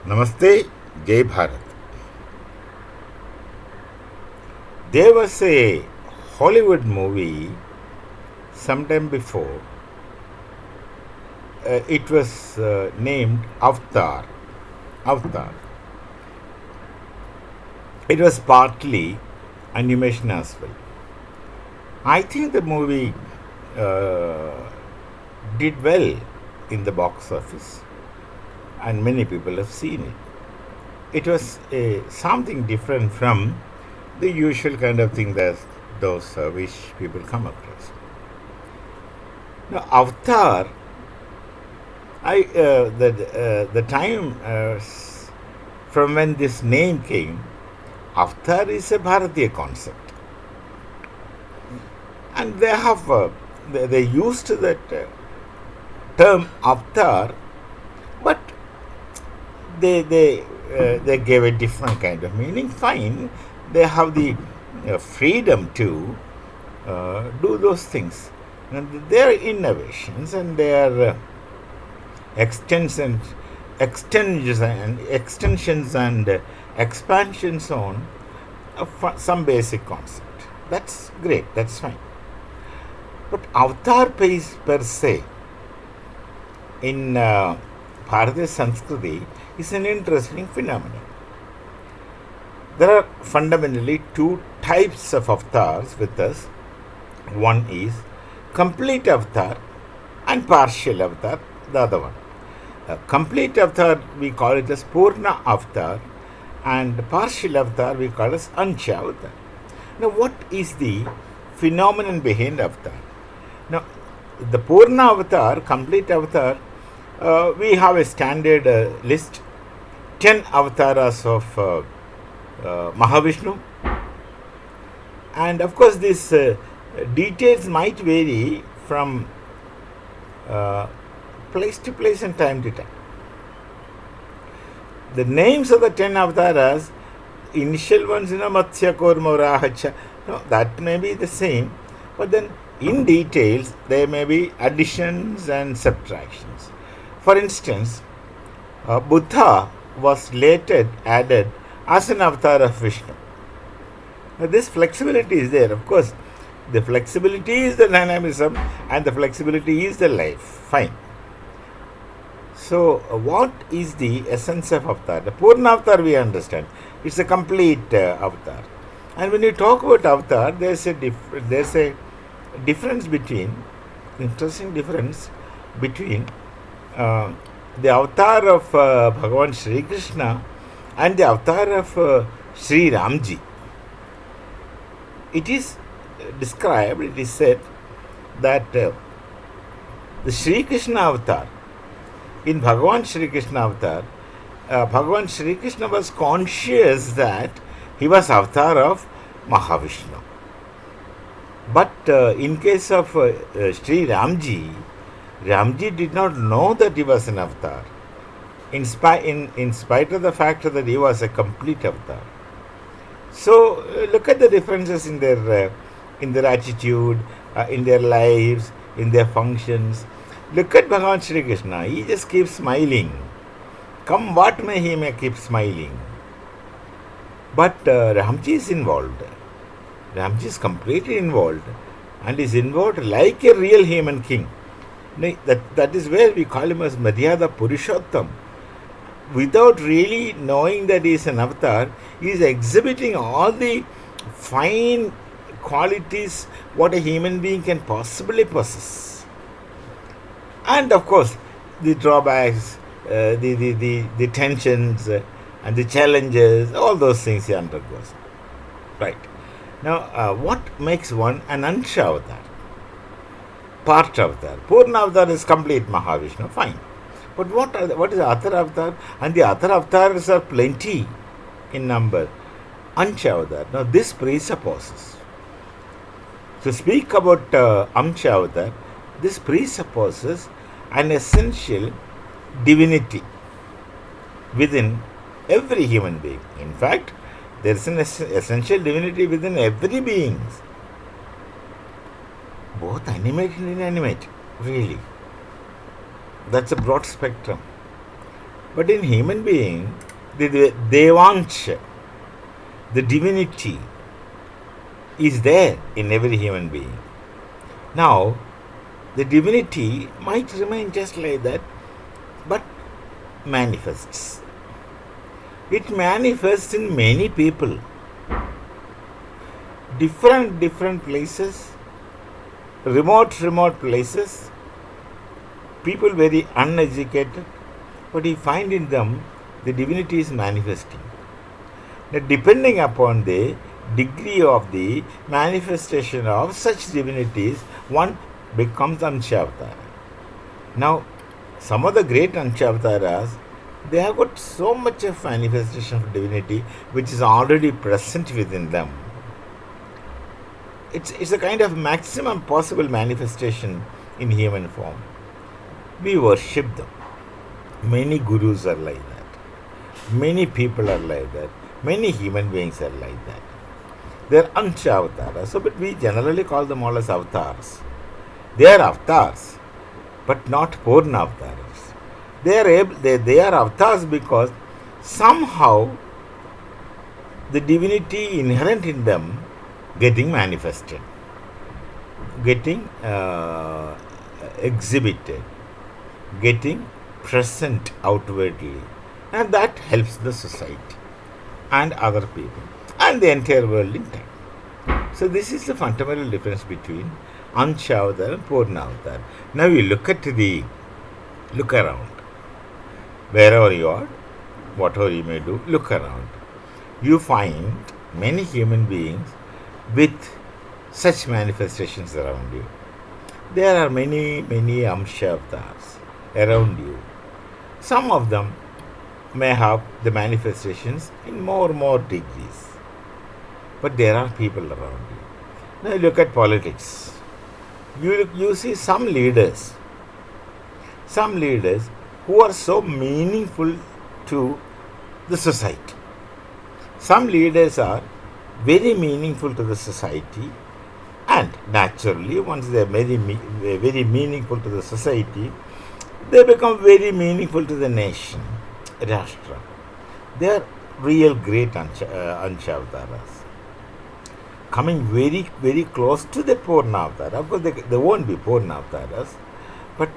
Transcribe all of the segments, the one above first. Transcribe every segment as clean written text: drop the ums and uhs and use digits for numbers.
Namaste, Jai Bharat. There was a Hollywood movie sometime before. It was named Avtar. Avtar. It was partly animation as well. I think the movie uh, did well in the box office, and many people have seen it. It was something different from the usual kind of thing that those which people come across. Now, Avtar, the time from when this name came, Avtar is a Bharatiya concept, and they have they used that term Avtar, but they gave a different kind of meaning. Fine, they have the freedom to do those things, and their innovations and their extensions, extensions and expansions on some basic concept. That's great. That's fine. But avatar per se in Bharatiya Sanskriti is an interesting phenomenon. There are fundamentally two types of avatars with us. One is complete avatar and partial avatar, the other one. Complete avatar we call it as Purna avatar, and partial avatar we call as Ansha avatar. Now, what is the phenomenon behind avatar? Now, the Purna avatar, complete avatar, we have a standard list 10 avatars of Mahavishnu, and of course, these details might vary from place to place and time to time. The names of the 10 avatars, initial ones, Matsya, Kurma, Rahacha, that may be the same, but then in details there may be additions and subtractions. For instance, Buddha was later added as an avatar of Vishnu. Now, this flexibility is there. Of course, the flexibility is the dynamism and the flexibility is the life. Fine. So, what is the essence of avatar? The Purna avatar we understand. It's a complete avatar. And when you talk about avatar, there's a difference between, interesting difference between the avatar of Bhagavan Sri Krishna and the avatar of Sri Ramji. It is described, it is said that the Sri Krishna avatar, in Bhagavan Sri Krishna avatar, Bhagavan Sri Krishna was conscious that he was avatar of Mahavishnu. But in case of Sri Ramji, Ramji did not know that he was an avatar, in spite of the fact that he was a complete avatar. So look at the differences in their attitude, in their lives, in their functions. Look at Bhagavan Sri Krishna. He just keeps smiling. Come what may, he may keep smiling. But Ramji is involved. Ramji is completely involved, and is involved like a real human king. That is where we call him as Madhyada Purushottam. Without really knowing that he is an avatar, he is exhibiting all the fine qualities what a human being can possibly possess. And of course, the drawbacks, the tensions, and the challenges, all those things he undergoes. Right. Now, what makes one an Ansha avatar? Part avatar. Purna avatar is complete Mahavishnu, fine. But what is the other avatar? And the other avatars are plenty in number. Ansha avatar. Now, this presupposes. To speak about Ansha avatar, this presupposes an essential divinity within every human being. In fact, there is an essential divinity within every being, both animate and inanimate, really. That's a broad spectrum. But in human being, the Devansh, the divinity, is there in every human being. Now, the divinity might remain just like that, but manifests. It manifests in many people, different places, remote places, people very uneducated, but you find in them the divinity is manifesting. Now, depending upon the degree of the manifestation of such divinities, one becomes Anshavtara. Now, some of the great Anshavtaras, they have got so much of manifestation of divinity which is already present within them. It's a kind of maximum possible manifestation in human form. We worship them. Many gurus are like that. Many people are like that. Many human beings are like that. They are Anshavtaras. So, but we generally call them all as Avtars. They are Avtars, but not Purna Avtaras. They are Avtars because somehow the divinity inherent in them getting manifested, getting exhibited, getting present outwardly, and that helps the society and other people and the entire world in time. So this is the fundamental difference between Anshavtar and Purnavatar. Now you look around. Wherever you are, whatever you may do, look around. You find many human beings with such manifestations around you. There are many Amshavatars around you. Some of them may have the manifestations in more degrees. But there are people around you. Now you look at politics. You see some leaders who are so meaningful to the society. Some leaders are very meaningful to the society, and naturally, once they are very meaningful to the society, they become very meaningful to the nation, Rashtra. They are real great Anshavtaras. Coming very close to the Purnavtara. Of course, they won't be Purnavtaras, but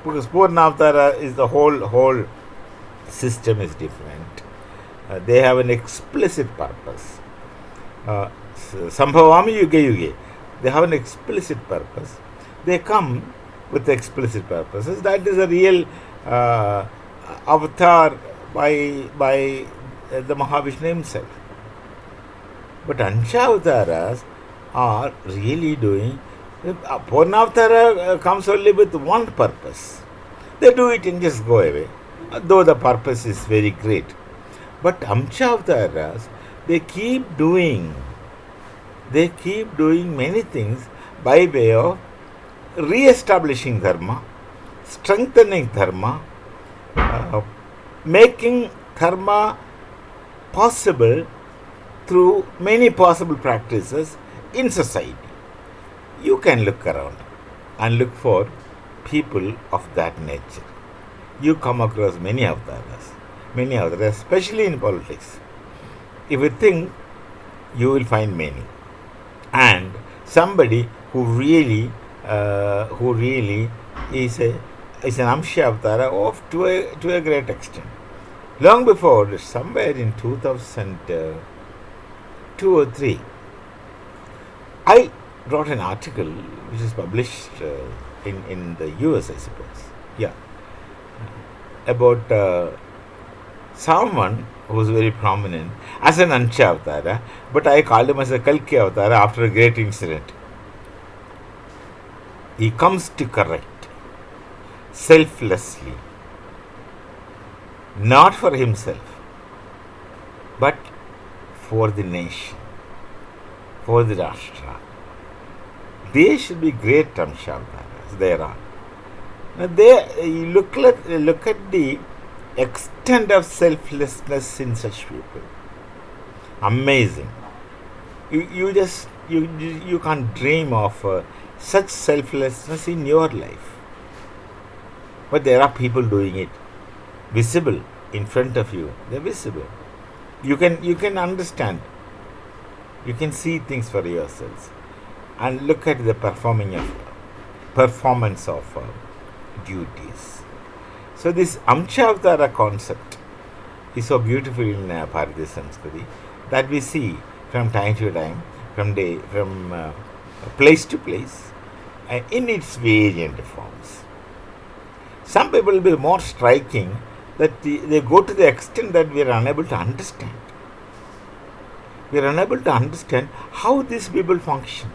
because Purnavtara is the whole system is different. They have an explicit purpose. Sambhavami Yuge. They have an explicit purpose. They come with explicit purposes. That is a real avatar by the Mahavishnu himself. But Anshavataras are really doing. Purnavatara comes only with one purpose. They do it and just go away, though the purpose is very great. But Amshavataras, they keep doing many things by way of re-establishing dharma, strengthening dharma, making dharma possible through many possible practices in society. You can look around and look for people of that nature. You come across many avatars, especially in politics. If you think, you will find many. And somebody who really is an Amsha Avatara of to a great extent. Long before, somewhere in 2002 or 3, I wrote an article which is published in the US, I suppose. Yeah. About someone who was very prominent as an Ansha Avatara, but I called him as a Kalki Avatara after a great incident. He comes to correct selflessly, not for himself, but for the nation, for the Rashtra. They should be great Amshavataras. There are. Now you look at the extent of selflessness in such people. Amazing. You can't dream of such selflessness in your life. But there are people doing it. visible in front of you. They're visible. You can understand. You can see things for yourselves and look at the performance of duties. So this Amcha concept is so beautiful in Bharatiya Sanskriti that we see from time to time, from place to place, in its variant forms. Some people will be more striking that they go to the extent that we are unable to understand. We are unable to understand how these people function,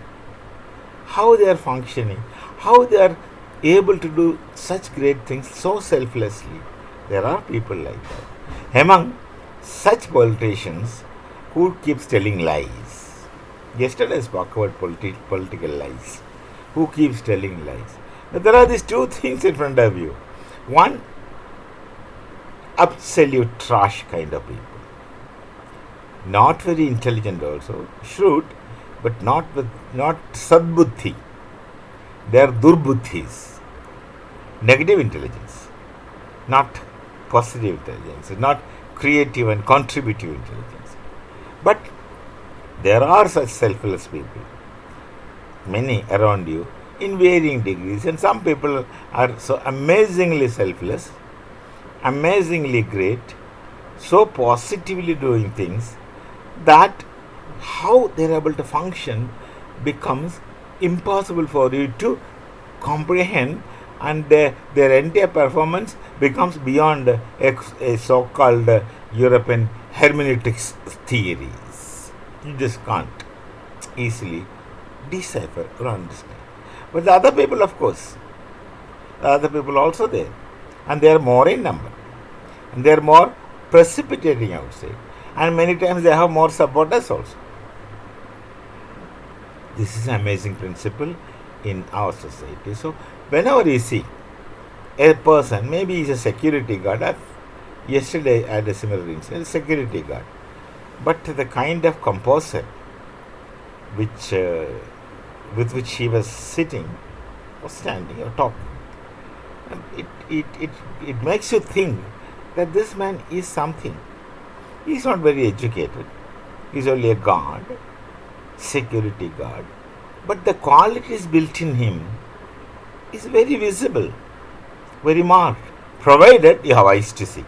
how they are functioning, how they are able to do such great things so selflessly. There are people like that. Among such politicians who keeps telling lies. Yesterday I spoke about political lies. Who keeps telling lies? Now there are these two things in front of you. One, absolute trash kind of people. Not very intelligent also, shrewd, but not sadbuddhi. They are durbuddhis. Negative intelligence, not positive intelligence, not creative and contributive intelligence. But there are such selfless people, many around you, in varying degrees, and some people are so amazingly selfless, amazingly great, so positively doing things that how they are able to function becomes impossible for you to comprehend, and their entire performance becomes beyond a so-called European hermeneutics theories. You just can't easily decipher or understand. But the other people, of course, the other people also there, and they are more in number, and they are more precipitating outside, and many times they have more supporters also. This is an amazing principle in our society. So whenever you see a person, maybe he's a security guard. Yesterday I had a similar incident, a security guard, but the kind of composure with which he was sitting or standing or talking, and it makes you think that this man is something. He is not very educated. He is only a guard, security guard, but the qualities built in him is very visible, very marked, provided you have eyes to see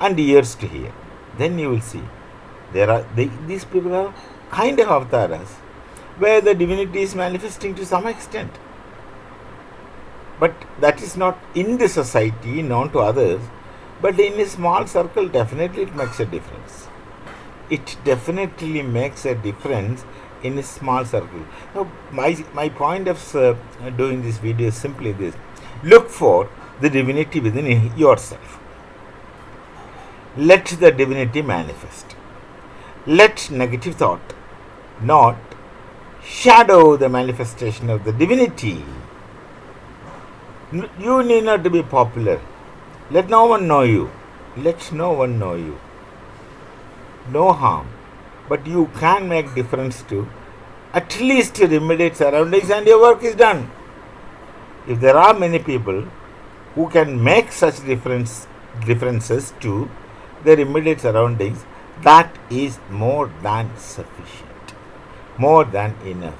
and ears to hear. Then you will see these people are kind of avatars where the divinity is manifesting to some extent, but that is not in the society known to others, but in a small circle definitely it makes a difference. It definitely makes a difference in a small circle. Now, my point of doing this video is simply this: look for the divinity within yourself. Let the divinity manifest. Let negative thought not shadow the manifestation of the divinity. You need not to be popular. Let no one know you. Let no one know you. No harm. But you can make difference to at least your immediate surroundings, and your work is done. If there are many people who can make such differences to their immediate surroundings, that is more than sufficient, more than enough.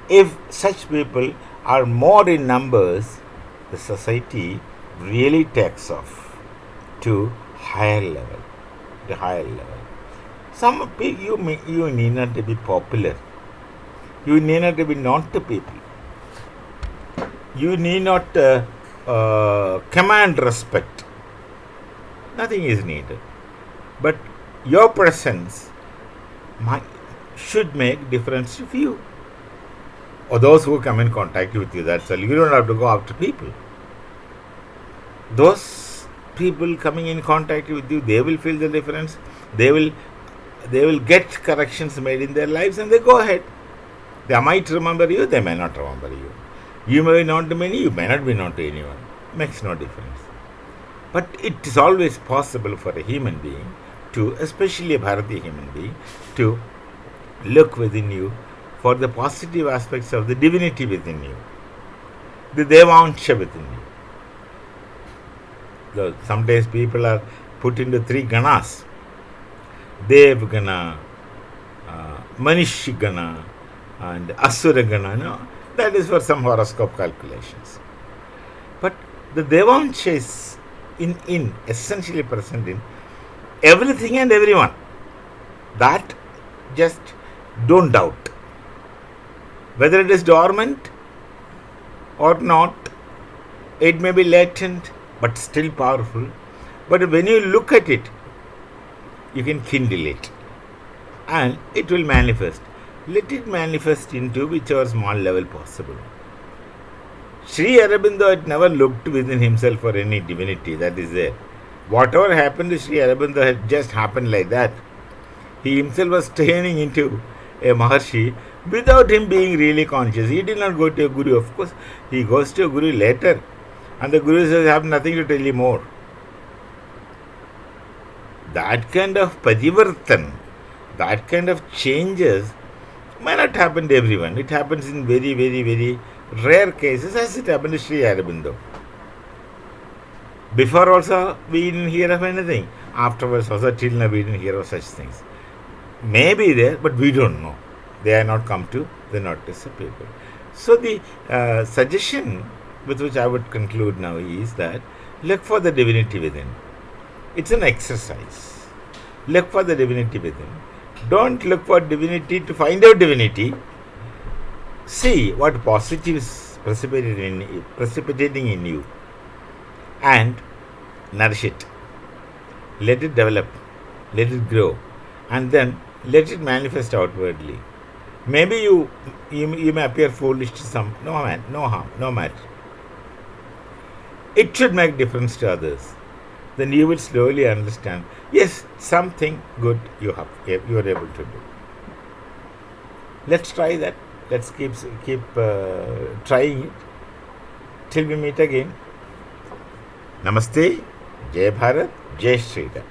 If such people are more in numbers, the society really takes off to higher level, the higher level. Some people, you need not to be popular. You need not to be known to people. You need not command respect. Nothing is needed. But your presence should make difference to you, or those who come in contact with you. That's all. You don't have to go after people. Those people coming in contact with you, they will feel the difference. They will get corrections made in their lives, and they go ahead. They might remember you, they may not remember you. You may be known to many, you may not be known to anyone. Makes no difference. But it is always possible for a human being to, especially a Bharatiya human being, to look within you for the positive aspects of the divinity within you, the Devansha within you. Sometimes people are put into three ganas: Dev Gana, Manish Gana, and Asura Gana. No, that is for some horoscope calculations. But the Devansha is in essentially present in everything and everyone. That just don't doubt. Whether it is dormant or not, it may be latent but still powerful. But when you look at it, you can kindle it and it will manifest. Let it manifest into whichever small level possible. Sri Aurobindo had never looked within himself for any divinity that is there. Whatever happened to Sri Aurobindo had just happened like that. He himself was turning into a Maharshi without him being really conscious. He did not go to a Guru. Of course, he goes to a Guru later. And the Guru says, I have nothing to tell you more. That kind of parivartan, that kind of changes may not happen to everyone. It happens in very, very, very rare cases as it happened to Sri Aurobindo. Before also, we didn't hear of anything. Afterwards also, till now, we didn't hear of such things. Maybe there, but we don't know. They are not come to the notice of people. So the suggestion with which I would conclude now is that look for the divinity within. It's an exercise. Look for the divinity within. Don't look for divinity to find out divinity. See what positive is precipitating in you and nourish it. Let it develop. Let it grow. And then let it manifest outwardly. Maybe you may appear foolish to some. No harm, no matter. It should make difference to others. Then you will slowly understand. Yes, something good you are able to do. Let's try that. Let's keep trying it till we meet again. Namaste, Jai Bharat, Jai Shri Ram.